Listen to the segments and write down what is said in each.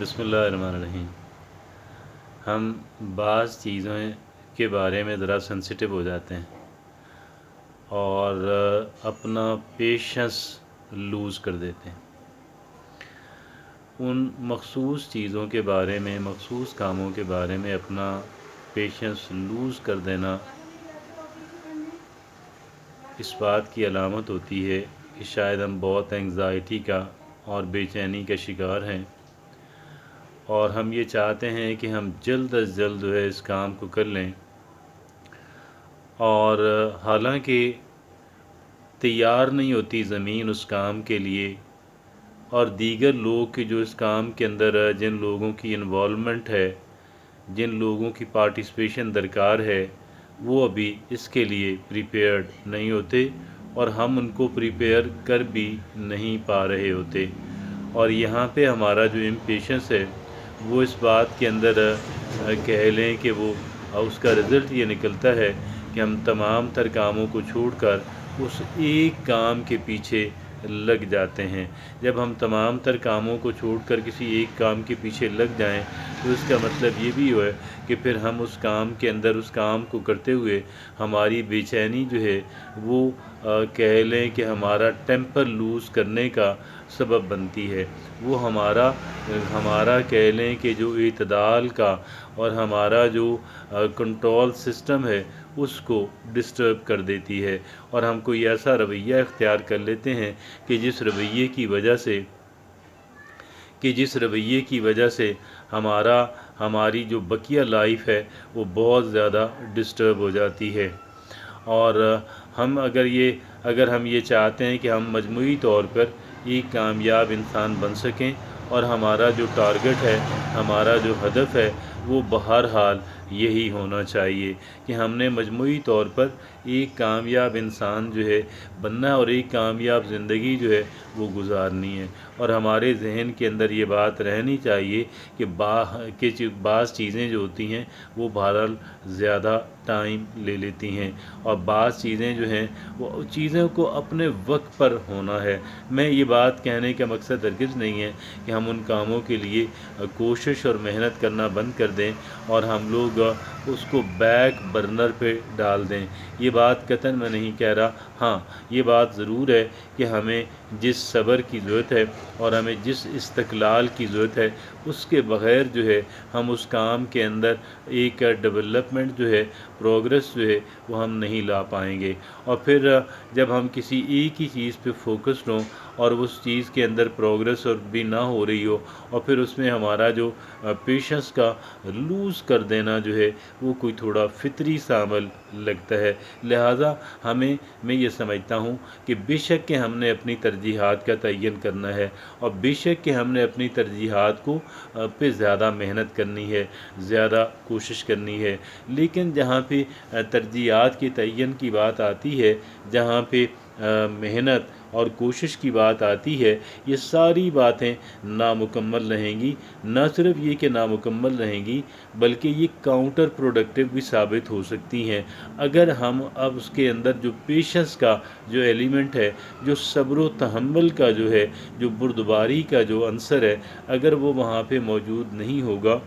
بسم اللہ الرحمن الرحیم۔ ہم بعض چیزوں کے بارے میں ذرا سینسیٹیو ہو جاتے ہیں اور اپنا پیشنس لوز کر دیتے ہیں۔ ان مخصوص چیزوں کے بارے میں، مخصوص کاموں کے بارے میں اپنا پیشنس لوز کر دینا اس بات کی علامت ہوتی ہے کہ شاید ہم بہت انگزائٹی کا اور بے چینی کا شکار ہیں، اور ہم یہ چاہتے ہیں کہ ہم جلد از جلد جو ہے اس کام کو کر لیں، اور حالانکہ تیار نہیں ہوتی زمین اس کام کے لیے، اور دیگر لوگ کے جو اس کام کے اندر جن لوگوں کی انوالومنٹ ہے، جن لوگوں کی پارٹیسپیشن درکار ہے، وہ ابھی اس کے لیے پریپیئرڈ نہیں ہوتے، اور ہم ان کو پریپیئر کر بھی نہیں پا رہے ہوتے۔ اور یہاں پہ ہمارا جو امپیشنس ہے وہ اس بات کے اندر کہہ لیں کہ وہ اس کا رزلٹ یہ نکلتا ہے کہ ہم تمام تر کاموں کو چھوڑ کر اس ایک کام کے پیچھے لگ جاتے ہیں۔ جب ہم تمام تر کاموں کو چھوڑ کر کسی ایک کام کے پیچھے لگ جائیں تو اس کا مطلب یہ بھی ہے کہ پھر ہم اس کام کے اندر اس کام کو کرتے ہوئے ہماری بے چینی جو ہے وہ کہہ لیں کہ ہمارا ٹیمپر لوز کرنے کا سبب بنتی ہے۔ وہ ہمارا کہہ لیں کہ جو اعتدال کا اور ہمارا جو کنٹرول سسٹم ہے اس کو ڈسٹرب کر دیتی ہے، اور ہم کوئی ایسا رویہ اختیار کر لیتے ہیں کہ جس رویے کی وجہ سے ہماری جو بقیہ لائف ہے وہ بہت زیادہ ڈسٹرب ہو جاتی ہے۔ اور اگر ہم یہ چاہتے ہیں کہ ہم مجموعی طور پر ایک کامیاب انسان بن سکیں، اور ہمارا جو ٹارگٹ ہے، ہمارا جو ہدف ہے، وہ بہرحال یہی ہونا چاہیے کہ ہم نے مجموعی طور پر ایک کامیاب انسان جو ہے بننا، اور ایک کامیاب زندگی جو ہے وہ گزارنی ہے۔ اور ہمارے ذہن کے اندر یہ بات رہنی چاہیے کہ بعض چیزیں جو ہوتی ہیں وہ بہرحال زیادہ ٹائم لے لیتی ہیں، اور بعض چیزیں جو ہیں وہ چیزوں کو اپنے وقت پر ہونا ہے۔ میں یہ بات کہنے کا مقصد ہرگز نہیں ہے کہ ہم ان کاموں کے لیے کوشش اور محنت کرنا بند کر دیں اور ہم لوگ اس کو بیک برنر پہ ڈال دیں، یہ بات قطعاً میں نہیں کہہ رہا۔ ہاں، یہ بات ضرور ہے کہ ہمیں جس صبر کی ضرورت ہے اور ہمیں جس استقلال کی ضرورت ہے، اس کے بغیر جو ہے ہم اس کام کے اندر ایک ڈیولپمنٹ جو ہے، پروگرس جو ہے وہ ہم نہیں لا پائیں گے۔ اور پھر جب ہم کسی ایک ہی چیز پہ فوکسڈ ہوں اور اس چیز کے اندر پروگرس اور بھی نہ ہو رہی ہو، اور پھر اس میں ہمارا جو پیشنس کا لوز کر دینا جو ہے وہ کوئی تھوڑا فطری سا عمل لگتا ہے۔ لہٰذا میں یہ سمجھتا ہوں کہ بے شک کہ ہم نے اپنی ترجیحات کا تعین کرنا ہے، اور بے شک کہ ہم نے اپنی ترجیحات کو پہ زیادہ محنت کرنی ہے، زیادہ کوشش کرنی ہے، لیکن جہاں پہ ترجیحات کے تعین کی بات آتی ہے، جہاں پہ محنت اور کوشش کی بات آتی ہے، یہ ساری باتیں نامکمل رہیں گی۔ نہ صرف یہ کہ نامکمل رہیں گی بلکہ یہ کاؤنٹر پروڈکٹیو بھی ثابت ہو سکتی ہیں، اگر ہم اب اس کے اندر جو پیشنس کا جو ایلیمنٹ ہے، جو صبر و تحمل کا جو ہے، جو بردباری کا جو عنصر ہے، اگر وہ وہاں پہ موجود نہیں ہوگا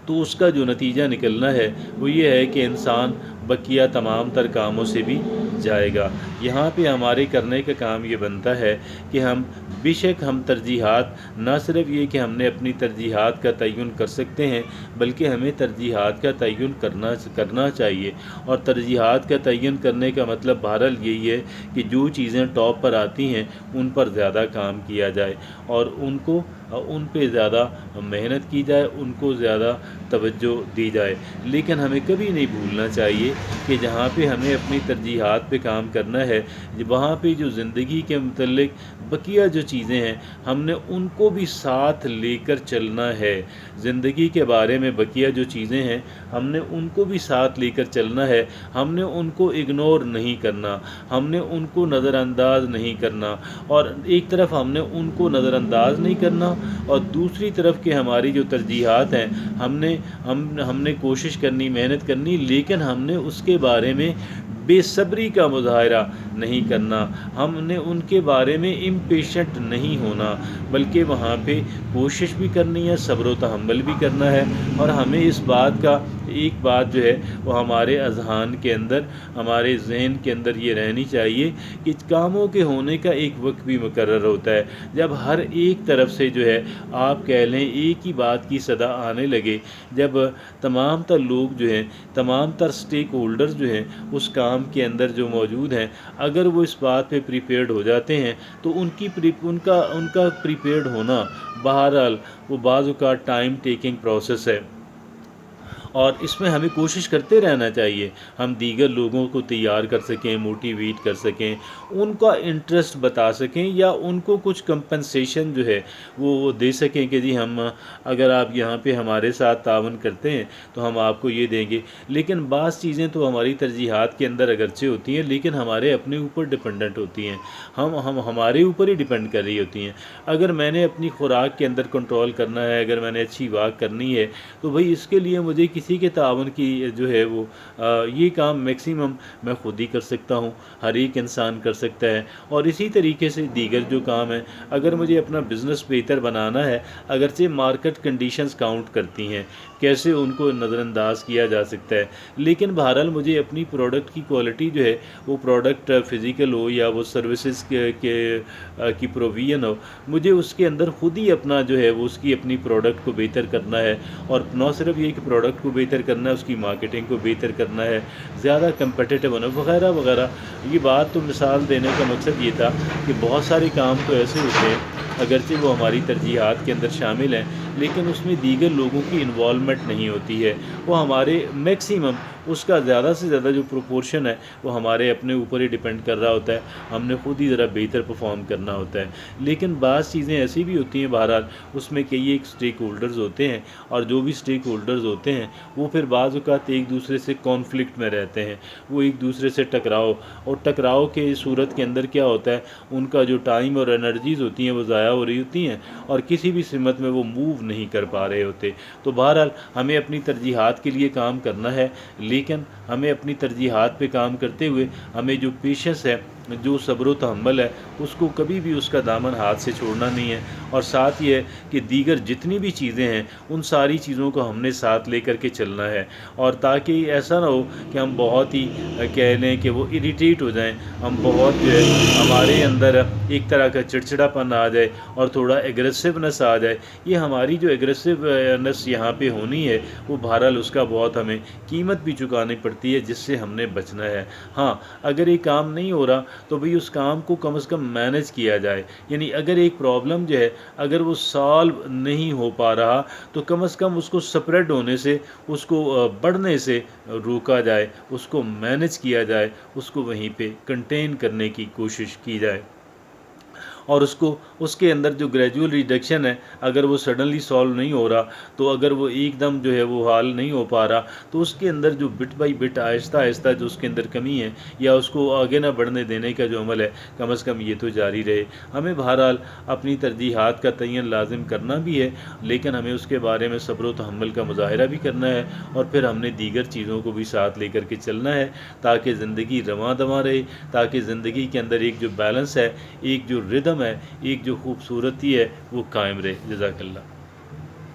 تو اس کا جو نتیجہ نکلنا ہے وہ یہ ہے کہ انسان بقیہ تمام تر کاموں سے بھی جائے گا۔ یہاں پہ ہمارے کرنے کا کام یہ بنتا ہے کہ بے شک ہم ترجیحات، نہ صرف یہ کہ ہم نے اپنی ترجیحات کا تعین کر سکتے ہیں بلکہ ہمیں ترجیحات کا تعین کرنا چاہیے، اور ترجیحات کا تعین کرنے کا مطلب بہرحال یہی ہے کہ جو چیزیں ٹاپ پر آتی ہیں ان پر زیادہ کام کیا جائے، اور ان پہ زیادہ محنت کی جائے، ان کو زیادہ توجہ دی جائے۔ لیکن ہمیں کبھی نہیں بھولنا چاہیے کہ جہاں پہ ہمیں اپنی ترجیحات پہ کام کرنا ہے، وہاں پہ جو زندگی کے متعلق بقیہ جو چیزیں ہیں ہم نے ان کو بھی ساتھ لے کر چلنا ہے۔ زندگی کے بارے میں بقیہ جو چیزیں ہیں ہم نے ان کو بھی ساتھ لے کر چلنا ہے، ہم نے ان کو اگنور نہیں کرنا، ہم نے ان کو نظر انداز نہیں کرنا، اور ایک طرف ہم نے ان کو نظر انداز نہیں کرنا اور دوسری طرف کہ ہماری جو ترجیحات ہیں ہم نے کوشش کرنی، محنت کرنی، لیکن ہم نے اس کے بارے میں बेसब्री का मुजाहरा नहीं करना, हमने उनके बारे में इम्पेशेंट नहीं होना, बल्कि वहाँ पे कोशिश भी करनी है, सब्र व तहम्मुल भी करना है। और हमें इस बात का एक बात जो है वो हमारे अज़हान के अंदर, हमारे ज़हन के अंदर ये रहनी चाहिए कि कामों के होने का एक वक्त भी मुकर्रर होता है। जब हर एक तरफ से जो है आप कह लें एक ही बात की सदा आने लगे, जब तमाम तर लोग जो हैं, तमाम तर स्टेक होल्डर्स जो हैं उस काम के अंदर जो मौजूद हैं, अगर वो इस बात पे प्रीपेयर्ड हो जाते हैं तो उनका प्रीपेयर्ड होना बहरहाल वो बाज़ औक़ात टाइम टेकिंग प्रोसेस है, और इसमें हमें कोशिश करते रहना चाहिए हम दीगर लोगों को तैयार कर सकें, मोटिवेट कर सकें, उनका इंटरेस्ट बता सकें, या उनको कुछ कंपनसेशन जो है वो दे सकें कि जी हम अगर आप यहाँ पे हमारे साथ तावन करते हैं तो हम आपको ये देंगे। लेकिन बाज़ चीज़ें तो हमारी तरजीहात के अंदर अगरचे होती हैं, लेकिन हमारे अपने ऊपर डिपेंडेंट होती हैं, हम हमारे ऊपर ही डिपेंड कर रही होती हैं। अगर मैंने अपनी खुराक के अंदर कंट्रोल करना है, अगर मैंने अच्छी वाक करनी है, तो भाई इसके लिए मुझे किसी के तावन की जो है वो ये काम मैक्सिमम मैं ख़ुद ही कर सकता हूँ, हर एक इंसान कर सकता है। और इसी तरीके से दीगर जो काम है, अगर मुझे अपना बिज़नेस बेहतर बनाना है, अगरचे मार्केट कंडीशंस काउंट करती हैं, कैसे उनको नज़रअंदाज किया जा सकता है, लेकिन बहरहाल मुझे अपनी प्रोडक्ट की क्वालिटी जो है वो प्रोडक्ट फ़िज़िकल हो या वो सर्विसेज की प्रोविज़न हो, मुझे उसके अंदर ख़ुद ही अपना जो है वो उसकी अपनी प्रोडक्ट को बेहतर करना है। और न सिर्फ ये कि प्रोडक्ट को बेहतर करना है, उसकी मार्केटिंग को बेहतर करना है, ज़्यादा कम्पिटिटिव होना वगैरह वगैरह। ये बात तो मिसाल देने का मकसद ये था कि बहुत सारे काम तो ऐसे होते हैं, अगरचे वो हमारी तरजीहात के अंदर शामिल हैं, लेकिन उसमें दीगर लोगों की इन्वॉल्वमेंट नहीं होती है। वो हमारे मैक्सिमम उसका ज़्यादा से ज़्यादा जो प्रोपोर्शन है वो हमारे अपने ऊपर ही डिपेंड कर रहा होता है, हमने ख़ुद ही ज़रा बेहतर परफॉर्म करना होता है। लेकिन बाज़ चीज़ें ऐसी भी होती हैं, बहरहाल उसमें कई एक स्टेक होल्डर्स होते हैं, और जो भी स्टेक होल्डर्स होते हैं वो फिर बाज़ औक़ात एक दूसरे से कॉन्फ्लिक्ट में रहते हैं, वो एक दूसरे से टकराव के सूरत के अंदर क्या होता है, उनका जो टाइम और एनर्जीज़ होती हैं वो ज़ाया हो रही होती हैं, और किसी भी सिमत में वो मूव नहीं कर पा रहे होते। तो बहरहाल हमें अपनी तरजीहात के लिए काम करना है, लेकिन हमें अपनी तरजीहात पे काम करते हुए हमें जो पेशेंस है, जो सब्र व तहम्मुल है, उसको कभी भी उसका दामन हाथ से छोड़ना नहीं है। और साथ ये है कि दीगर जितनी भी चीज़ें हैं उन सारी चीज़ों को हमने साथ लेकर के चलना है, और ताकि ऐसा ना हो कि हम बहुत ही कह लें कि वो इरिटेट हो जाएं, हम बहुत जो है हमारे अंदर एक तरह का चिड़चिड़ापन आ जाए और थोड़ा एग्रेसिवनेस आ जाए। ये हमारी जो एग्रेसिवनेस यहाँ पे होनी है वो बहरहाल उसका बहुत हमें कीमत भी चुकानी पड़ती है, जिससे हमने बचना है। हाँ, अगर ये काम नहीं हो रहा तो भाई उस काम को कम से कम मैनेज किया जाए, यानी अगर एक प्रॉब्लम जो है अगर वो सॉल्व नहीं हो पा रहा तो कम से कम उसको स्प्रेड होने से, उसको बढ़ने से रोका जाए, उसको मैनेज किया जाए, उसको वहीं पे कंटेन करने की कोशिश की जाए, और उसको उसके अंदर जो ग्रेजुअल रिडक्शन है, अगर वो सडनली सॉल्व नहीं हो रहा, तो अगर वो एकदम जो है वो हाल नहीं हो पा रहा, तो उसके अंदर जो bit by bit Aahista Aahista जो उसके अंदर कमी है, या उसको आगे ना बढ़ने देने का जो अमल है, कम से कम ये तो जारी रहे। हमें बहरहाल अपनी तरजीहात का तयन लाजिम करना भी है, लेकिन हमें उसके बारे में सब्र व तहम्मुल का मुजाहरा भी करना है, और फिर हमने दीगर चीज़ों को भी साथ लेकर के चलना है, ताकि ज़िंदगी रवां दवां रहे, ताकि ज़िंदगी के अंदर एक जो बैलेंस है, एक जो रिदम है, एक जो खूबसूरती है, वो कायम रहे। जज़ाकल्लाह।